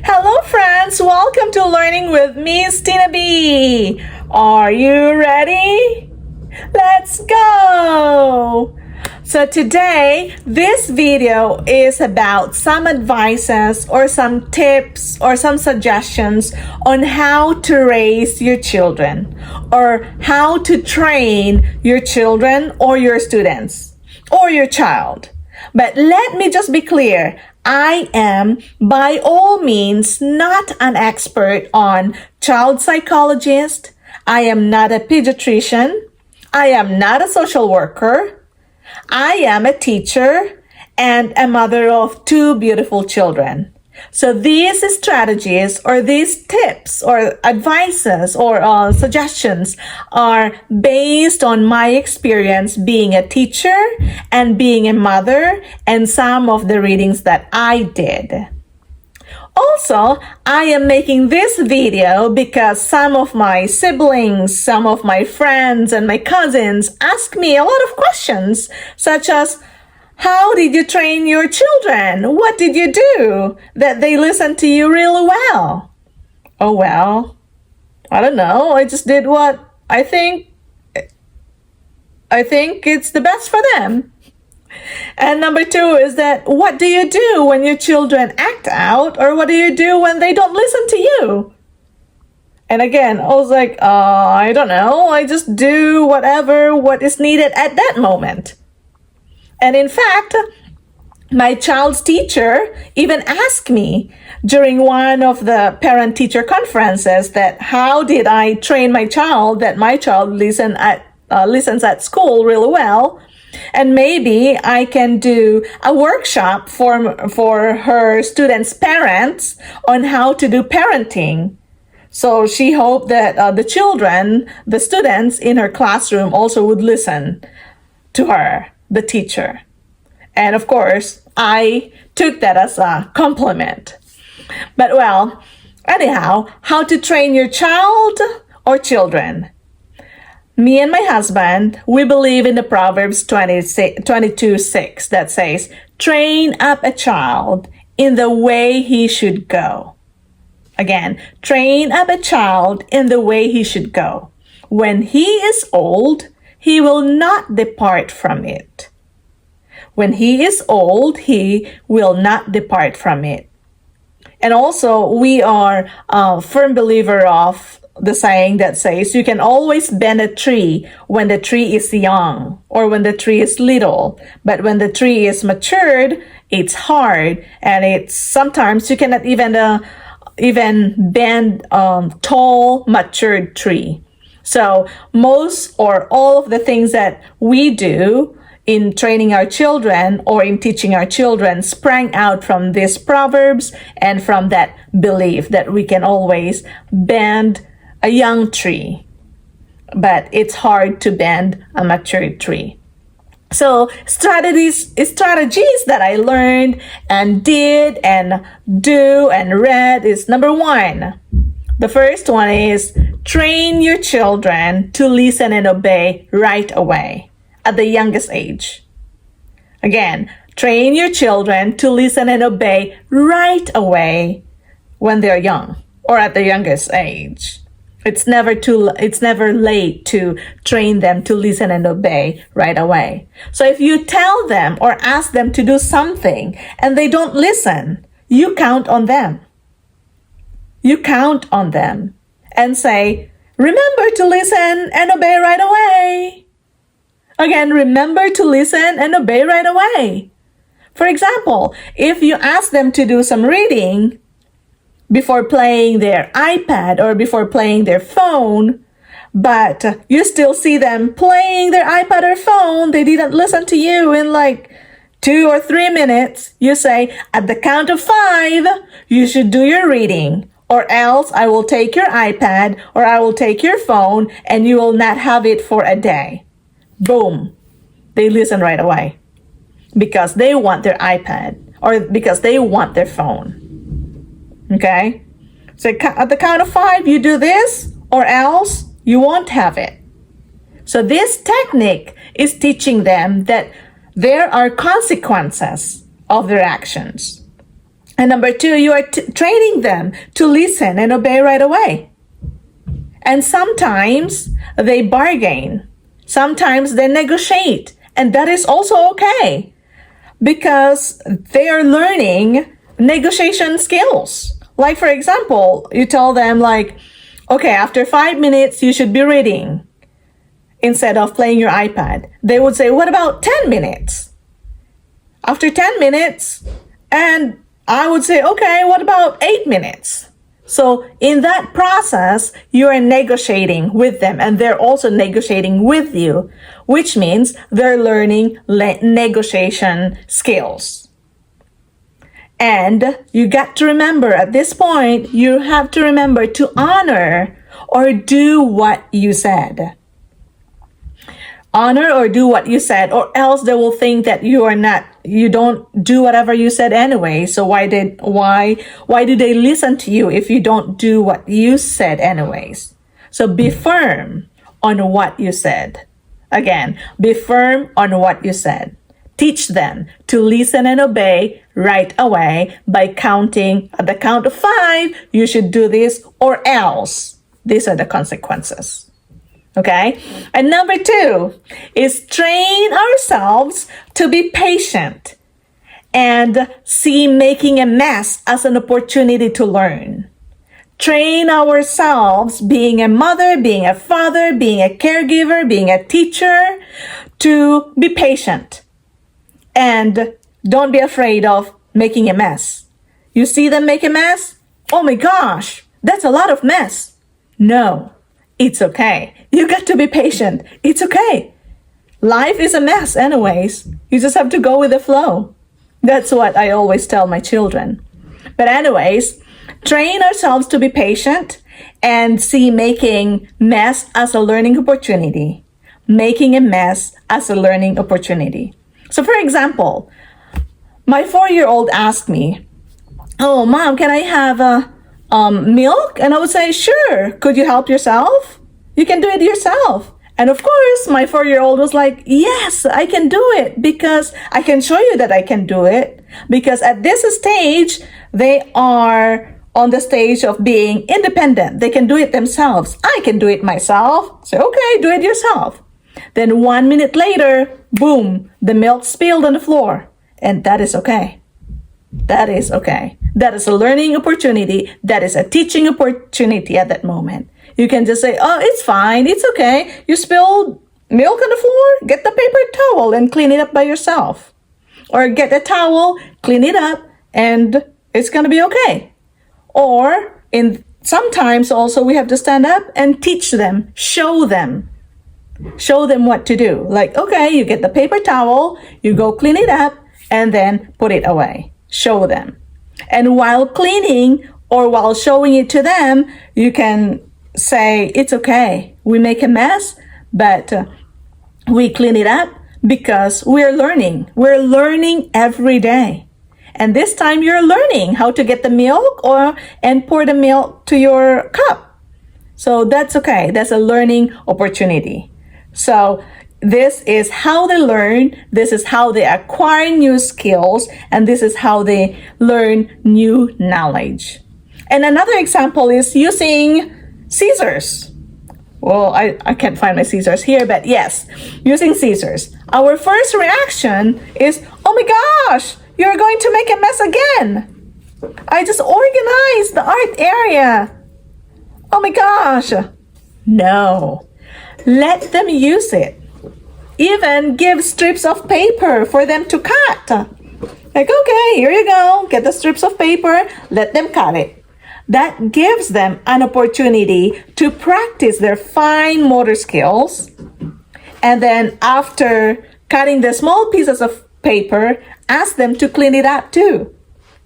Hello friends, welcome to Learning with Miss Tina B. Are you ready? Let's go! So today, this video is about some advices or some tips or some suggestions on how to raise your children or how to train your children or your students or your child. But let me just be clear. I am, by all means, not an expert on child psychologist. I am not a pediatrician. I am not a social worker. I am a teacher and a mother of two beautiful children. So these strategies or these tips or advices or suggestions are based on my experience being a teacher and being a mother and some of the readings that I did. Also, I am making this video because some of my siblings, some of my friends, and my cousins ask me a lot of questions, such as, how did you train your children? What did you do that they listen to you really well? Oh, well, I don't know. I just did what I think it's the best for them. And number two is that, what do you do when your children act out, or what do you do when they don't listen to you? And again, I was like, I don't know. I just do what is needed at that moment. And in fact, my child's teacher even asked me during one of the parent-teacher conferences that how did I train my child that my child listens at school really well. And maybe I can do a workshop for her students' parents on how to do parenting. So she hoped that the students in her classroom also would listen to her, the teacher. And of course, I took that as a compliment. But well, anyhow, how to train your child or children? Me and my husband, we believe in the Proverbs 22:6 that says, train up a child in the way he should go. Again, train up a child in the way he should go. When he is old, he will not depart from it. When he is old, he will not depart from it. And also, we are a firm believer of the saying that says, you can always bend a tree when the tree is young or when the tree is little. But when the tree is matured, it's hard. And sometimes you cannot even bend a tall, matured tree. So most or all of the things that we do in training our children or in teaching our children sprang out from these proverbs and from that belief that we can always bend a young tree, but it's hard to bend a matured tree. So strategies that I learned and did and do and read is number one. The first one is train your children to listen and obey right away at the youngest age. Again, train your children to listen and obey right away when they're young or at the youngest age. It's never late to train them to listen and obey right away. So if you tell them or ask them to do something and they don't listen, you count on them. You count on them and say, remember to listen and obey right away. Again, remember to listen and obey right away. For example, if you ask them to do some reading before playing their iPad or before playing their phone, but you still see them playing their iPad or phone, they didn't listen to you in like 2 or 3 minutes, you say, at the count of 5, you should do your reading, or else I will take your iPad or I will take your phone and you will not have it for a day. Boom. They listen right away because they want their iPad or because they want their phone. Okay? So at the count of 5, you do this or else you won't have it. So this technique is teaching them that there are consequences of their actions. And number two, you are training them to listen and obey right away. And sometimes they bargain. Sometimes they negotiate. And that is also okay because they are learning negotiation skills. Like, for example, you tell them like, okay, after 5 minutes, you should be reading instead of playing your iPad. They would say, what about 10 minutes? After 10 minutes, and I would say, okay, what about 8 minutes? So in that process, you are negotiating with them and they're also negotiating with you, which means they're learning negotiation skills. And you got to remember at this point, you have to remember to honor or do what you said. Honor or do what you said, or else they will think that you don't do whatever you said anyway. So why do they listen to you if you don't do what you said anyways? So be firm on what you said. Again, be firm on what you said. Teach them to listen and obey right away by counting at the count of 5. You should do this or else. These are the consequences. Okay? And number 2 is train ourselves to be patient and see making a mess as an opportunity to learn. Train ourselves, being a mother, being a father, being a caregiver, being a teacher, to be patient. And don't be afraid of making a mess. You see them make a mess? Oh my gosh, that's a lot of mess. No, it's okay. You got to be patient. It's okay. Life is a mess anyways. You just have to go with the flow. That's what I always tell my children. But anyways, train ourselves to be patient and see making mess as a learning opportunity. Making a mess as a learning opportunity. So for example, my 4-year-old asked me, oh, Mom, can I have milk? And I would say, sure. Could you help yourself? You can do it yourself. And of course, my 4-year-old was like, yes, I can do it because I can show you that I can do it. Because at this stage, they are on the stage of being independent. They can do it themselves. I can do it myself. So, okay, do it yourself. Then 1 minute later, boom, the milk spilled on the floor. And that is okay. That is okay. That is a learning opportunity. That is a teaching opportunity at that moment. You can just say, oh, it's fine. It's okay. You spilled milk on the floor. Get the paper towel and clean it up by yourself. Or get a towel, clean it up, and it's going to be okay. Or sometimes also we have to stand up and teach them, show them what to do. Like, okay, you get the paper towel, you go clean it up, and then put it away. Show them. And while cleaning or while showing it to them, you can say, it's okay. We make a mess, but we clean it up because we're learning. We're learning every day. And this time you're learning how to get the milk and pour the milk to your cup. So that's okay. That's a learning opportunity. So this is how they learn. This is how they acquire new skills. And this is how they learn new knowledge. And another example is using scissors. Well, I can't find my scissors here, but yes, using scissors. Our first reaction is, oh my gosh, you're going to make a mess again. I just organized the art area. Oh my gosh. No. Let them use it. Even give strips of paper for them to cut. Like, okay, here you go. Get the strips of paper. Let them cut it. That gives them an opportunity to practice their fine motor skills. And then after cutting the small pieces of paper, ask them to clean it up too.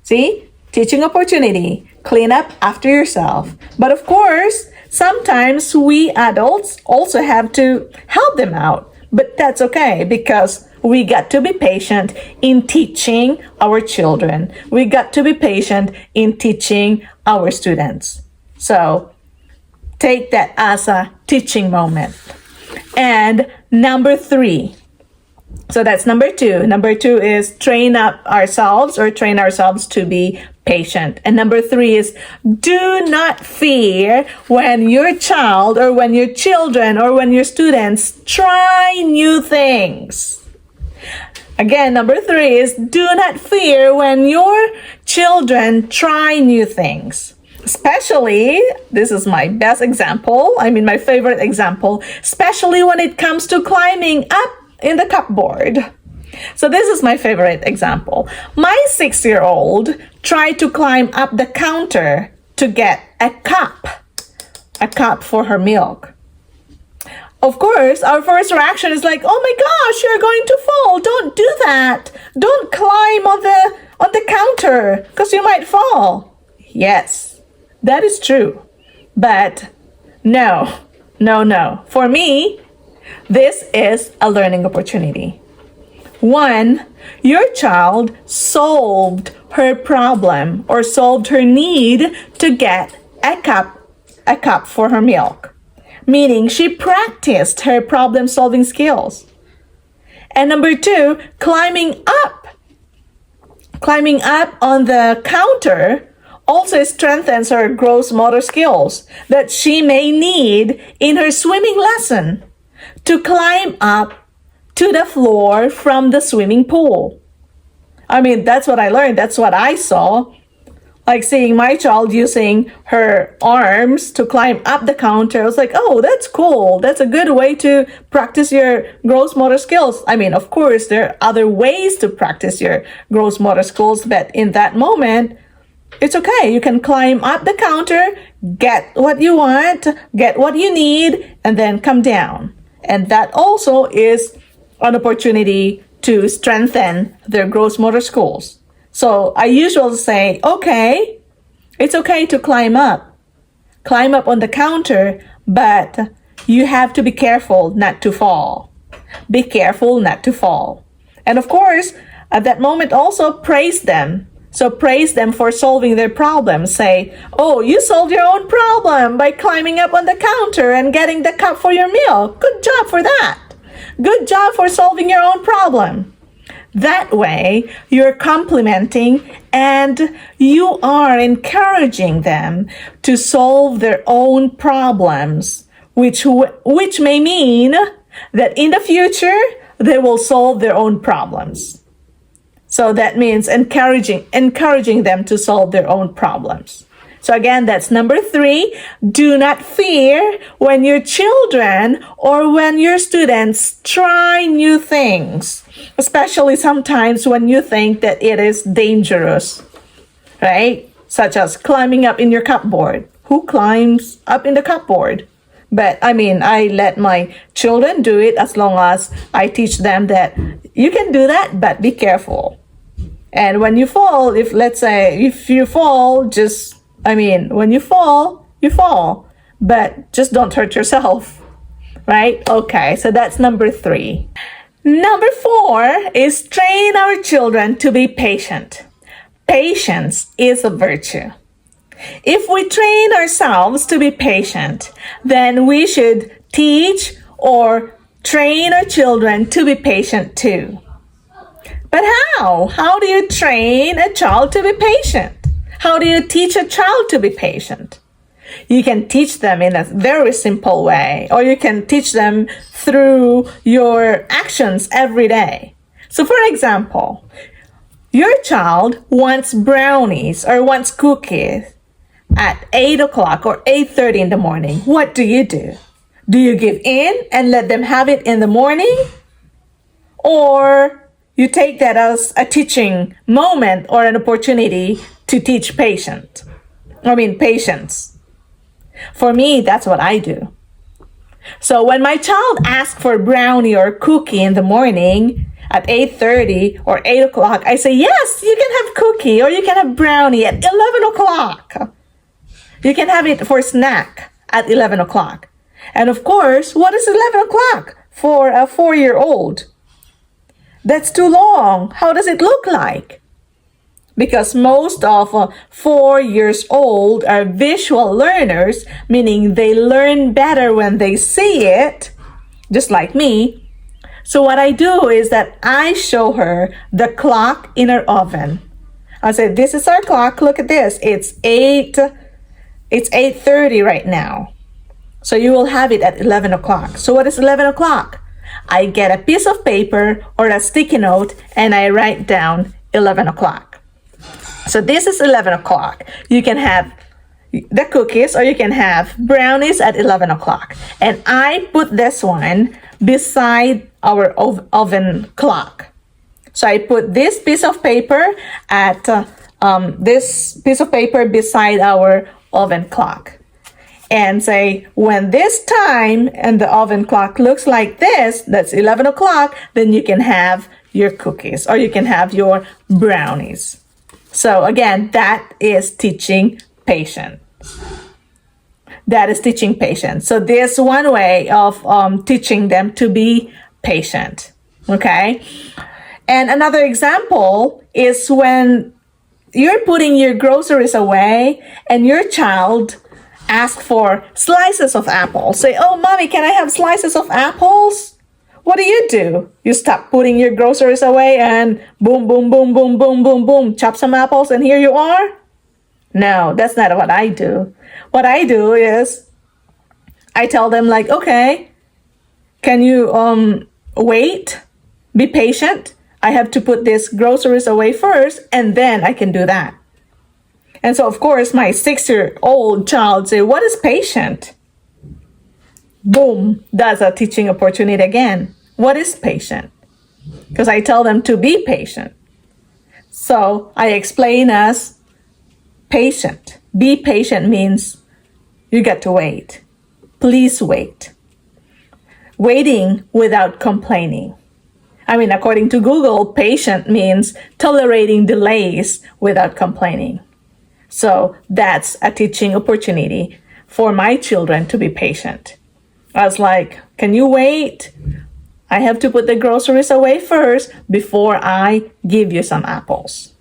See? Teaching opportunity. Clean up after yourself. But of course, sometimes we adults also have to help them out. But that's okay because we got to be patient in teaching our children. We got to be patient in teaching our students. So take that as a teaching moment. And number 3. So that's number 2. Number 2 is train ourselves to be patient. And number 3 is do not fear when your child or when your children or when your students try new things. Again, number 3 is do not fear when your children try new things. Especially, this is my best example, my favorite example, especially when it comes to climbing up in the cupboard. So this is my favorite example. My 6-year-old tried to climb up the counter to get a cup for her milk. Of course, our first reaction is like, oh my gosh, you're going to fall. Don't do that. Don't climb on the counter because you might fall. Yes, that is true. But no. For me, this is a learning opportunity. 1, your child solved her problem or solved her need to get a cup for her milk. Meaning she practiced her problem-solving skills. And number 2, climbing up on the counter also strengthens her gross motor skills that she may need in her swimming lesson to climb up to the floor from the swimming pool. That's what I learned. That's what I saw. Like seeing my child using her arms to climb up the counter. I was like, oh, that's cool. That's a good way to practice your gross motor skills. Of course, there are other ways to practice your gross motor skills, but in that moment, it's okay. You can climb up the counter, get what you want, get what you need, and then come down. And that also is an opportunity to strengthen their gross motor skills. So I usually say, okay, it's okay to climb up on the counter, but you have to be careful not to fall. Be careful not to fall. And of course, at that moment also praise them. So praise them for solving their problem. Say, oh, you solved your own problem by climbing up on the counter and getting the cup for your meal. Good job for that. Good job for solving your own problem. That way, you're complimenting and you are encouraging them to solve their own problems, which may mean that in the future, they will solve their own problems. So that means encouraging them to solve their own problems. So again, that's number 3. Do not fear when your children or when your students try new things, especially sometimes when you think that it is dangerous, right? Such as climbing up in your cupboard. Who climbs up in the cupboard? But I let my children do it as long as I teach them that you can do that, but be careful. And when you fall, if you fall, when you fall, you fall. But just don't hurt yourself, right? Okay, so that's number 3. Number 4 is train our children to be patient. Patience is a virtue. If we train ourselves to be patient, then we should teach or train our children to be patient too. But how? How do you train a child to be patient? How do you teach a child to be patient? You can teach them in a very simple way, or you can teach them through your actions every day. So for example, your child wants brownies or wants cookies at 8 o'clock or 8:30 in the morning. What do? Do you give in and let them have it in the morning? Or you take that as a teaching moment or an opportunity to teach patience. For me, that's what I do. So when my child asks for brownie or cookie in the morning at 8:30 or 8 o'clock, I say, yes, you can have cookie or you can have brownie at 11 o'clock. You can have it for snack at 11 o'clock. And of course, what is 11 o'clock for a 4-year-old? That's too long. How does it look like? Because most of 4 years old are visual learners, meaning they learn better when they see it, just like me. So what I do is that I show her the clock in her oven. I say, this is our clock. Look at this. It's 8:30 right now. So you will have it at 11 o'clock. So what is 11 o'clock? I get a piece of paper or a sticky note and I write down 11 o'clock. So this is 11 o'clock. You can have the cookies or you can have brownies at 11 o'clock. And I put this one beside our oven clock. So I put this piece of paper at beside our oven clock. And say, when this time and the oven clock looks like this, that's 11 o'clock, then you can have your cookies or you can have your brownies. So again, that is teaching patience. That is teaching patience. So there's one way of teaching them to be patient. Okay? And another example is when you're putting your groceries away and your child ask for slices of apples. Say, oh, mommy, can I have slices of apples? What do? You stop putting your groceries away and boom, boom, boom, boom, boom, boom, boom, chop some apples and here you are? No, that's not what I do. What I do is I tell them like, okay, can you wait? Be patient. I have to put these groceries away first and then I can do that. And so, of course, my 6-year-old child say, what is patient? Boom, that's a teaching opportunity again. What is patient? Because I tell them to be patient. So I explain as patient. Be patient means you get to wait. Please wait. Waiting without complaining. I mean, according to Google, patient means tolerating delays without complaining. So that's a teaching opportunity for my children to be patient. I was like, can you wait? I have to put the groceries away first before I give you some apples.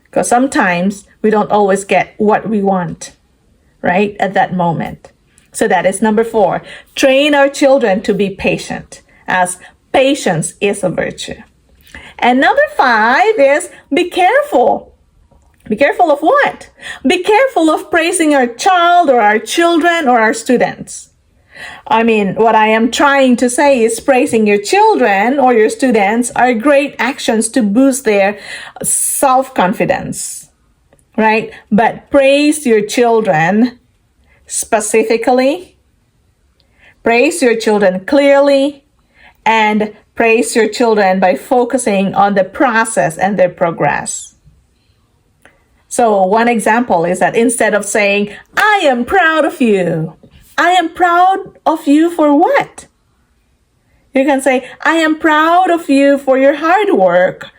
Because sometimes we don't always get what we want, right, at that moment. So that is number 4. Train our children to be patient, as patience is a virtue. And number 5 is be careful. Be careful of what? Be careful of praising our child or our children or our students. I mean, what I am trying to say is praising your children or your students are great actions to boost their self-confidence, right? But praise your children specifically, praise your children clearly, and praise your children by focusing on the process and their progress. So one example is that instead of saying, I am proud of you, I am proud of you for what? You can say, I am proud of you for your hard work.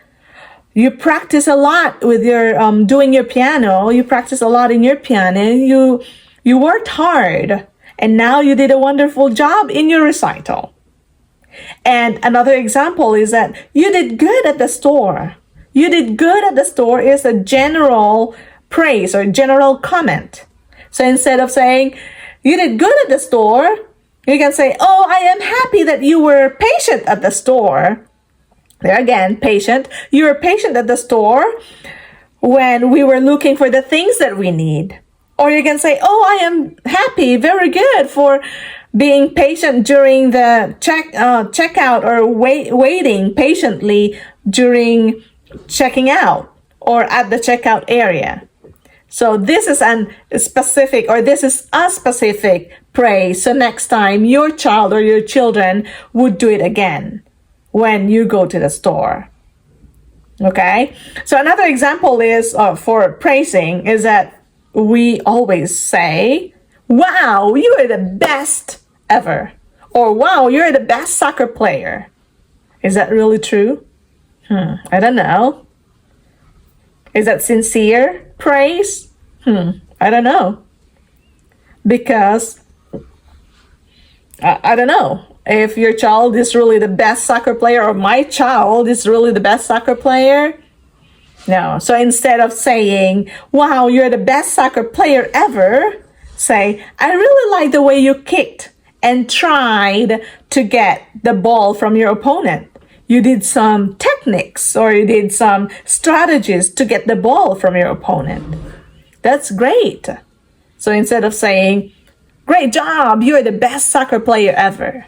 You practice a lot with your doing your piano. You practice a lot in your piano. You worked hard and now you did a wonderful job in your recital. And another example is that you did good at the store. You did good at the store is a general praise or general comment. So instead of saying, you did good at the store, you can say, oh, I am happy that you were patient at the store. There again, patient. You were patient at the store when we were looking for the things that we need. Or you can say, oh, I am happy, very good for being patient during the checkout or waiting patiently during checking out or at the checkout area. So this is a specific praise. So next time your child or your children would do it again when you go to the store. Okay. So another example is for praising is that we always say, wow, you are the best ever. Or wow, you're the best soccer player. Is that really true? I don't know. Is that sincere praise? I don't know. Because I don't know if your child is really the best soccer player or my child is really the best soccer player. No. So instead of saying, wow, you're the best soccer player ever, say, I really like the way you kicked and tried to get the ball from your opponent. you did some techniques or you did some strategies to get the ball from your opponent. That's great. So instead of saying, great job, you're the best soccer player ever.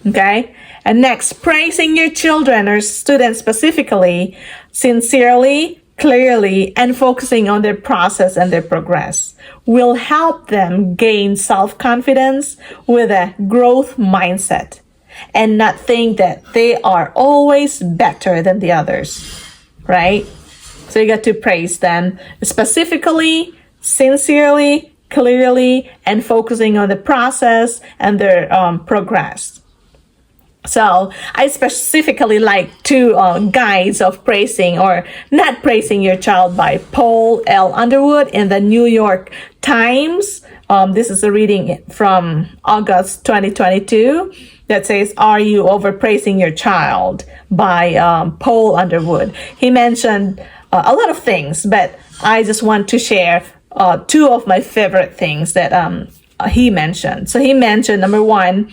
Okay? And next, praising your children or students specifically, sincerely, clearly, and focusing on their process and their progress will help them gain self-confidence with a growth mindset and not think that they are always better than the others, right? So you got to praise them specifically, sincerely, clearly, and focusing on the process and their progress. So I specifically like two guides of praising or not praising your child by Paul L. Underwood in the New York Times. This is a reading from August 2022 that says, Are You Overpraising Your Child? By Paul Underwood. He mentioned a lot of things, but I just want to share two of my favorite things that he mentioned. So he mentioned, number one,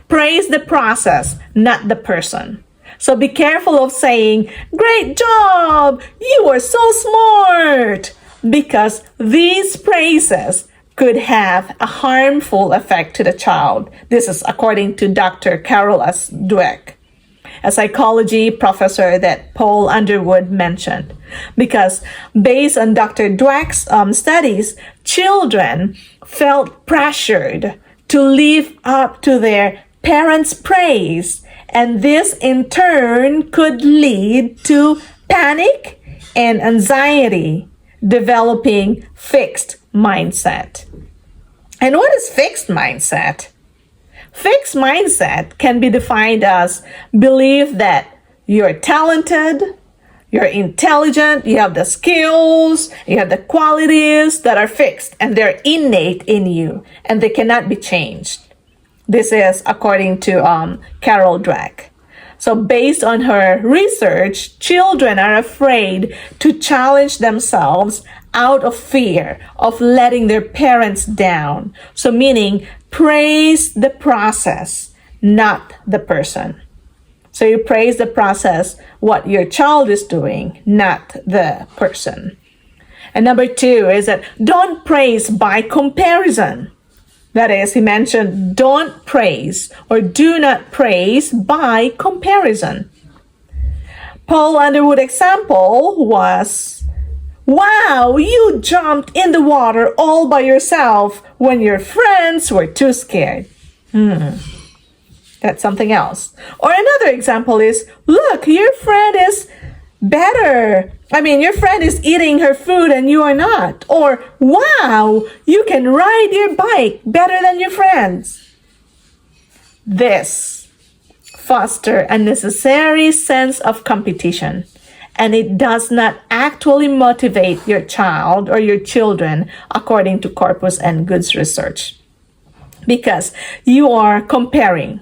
praise the process, not the person. So be careful of saying, great job, you are so smart, because these praises could have a harmful effect to the child. This is according to Dr. Carol S. Dweck, a psychology professor that Paul Underwood mentioned. Because based on Dr. Dweck's studies, children felt pressured to live up to their parents' praise, and this in turn could lead to panic and anxiety, developing fixed mindset. And what is fixed mindset? Fixed mindset can be defined as belief that you're talented, you're intelligent, you have the skills, you have the qualities that are fixed and they're innate in you and they cannot be changed. This is according to Carol Dweck. So based on her research, children are afraid to challenge themselves out of fear of letting their parents down. So meaning praise the process, not the person. So you praise the process, what your child is doing, not the person. And number two is that don't praise by comparison. That is, he mentioned don't praise or do not praise by comparison. Paul Underwood example was, wow, you jumped in the water all by yourself when your friends were too scared. That's something else. Or another example is, look, your friend is better. Your friend is eating her food and you are not. Or, wow, you can ride your bike better than your friends. This fosters a necessary sense of competition, and it does not actually motivate your child or your children, according to Corpus and Goods research, because you are comparing.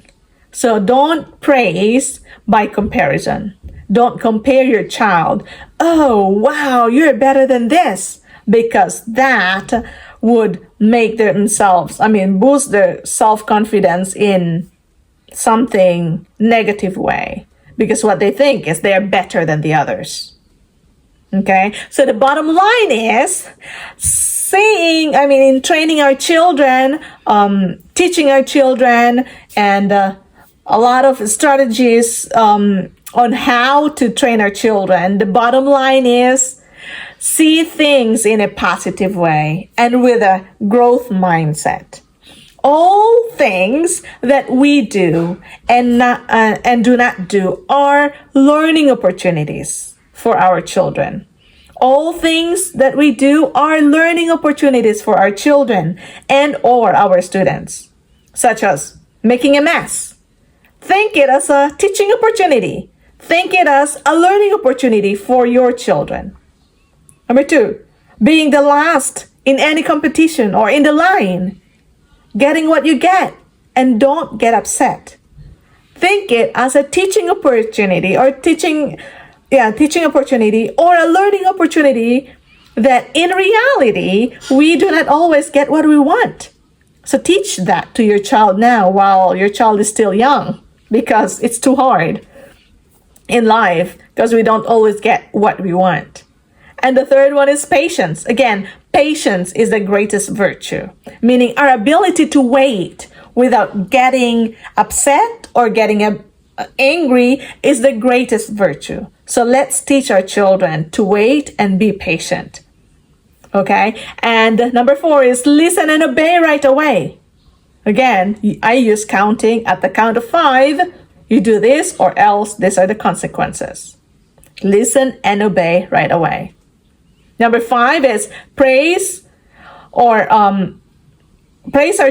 So don't praise by comparison. Don't compare your child. Oh, wow, you're better than this. Because that would make themselves, boost their self-confidence in something negative way. Because what they think is they're better than the others. Okay? So the bottom line is in training our children, teaching our children, and a lot of strategies on how to train our children. The bottom line is see things in a positive way and with a growth mindset. All things that we do and do not do are learning opportunities for our children. All things that we do are learning opportunities for our children and or our students, such as making a mess. Think it as a teaching opportunity. Think it as a learning opportunity for your children. Number two, being the last in any competition or in the line. Getting what you get and don't get upset. Think it as a teaching opportunity or teaching opportunity or a learning opportunity that in reality, we do not always get what we want. So teach that to your child now while your child is still young, because it's too hard. in life because we don't always get what we want. And the third one is patience. Again, patience is the greatest virtue, meaning our ability to wait without getting upset or getting angry is the greatest virtue. So let's teach our children to wait and be patient. Okay? And number 4 is listen and obey right away. Again, I use counting. At the count of 5, you do this or else these are the consequences. Listen and obey right away. Number 5 is praise our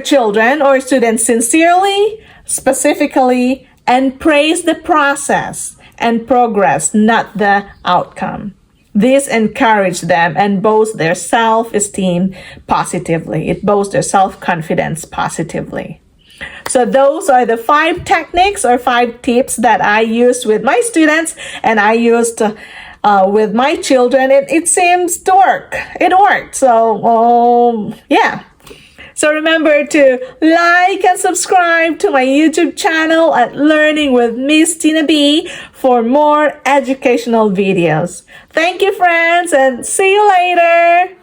children or students sincerely, specifically, and praise the process and progress, not the outcome. This encourages them and boosts their self-esteem positively. It boosts their self-confidence positively. So those are the 5 techniques or 5 tips that I used with my students and I used with my children. It seems to work. It worked. So, yeah. So remember to like and subscribe to my YouTube channel at Learning with Miss Tina B for more educational videos. Thank you, friends, and see you later.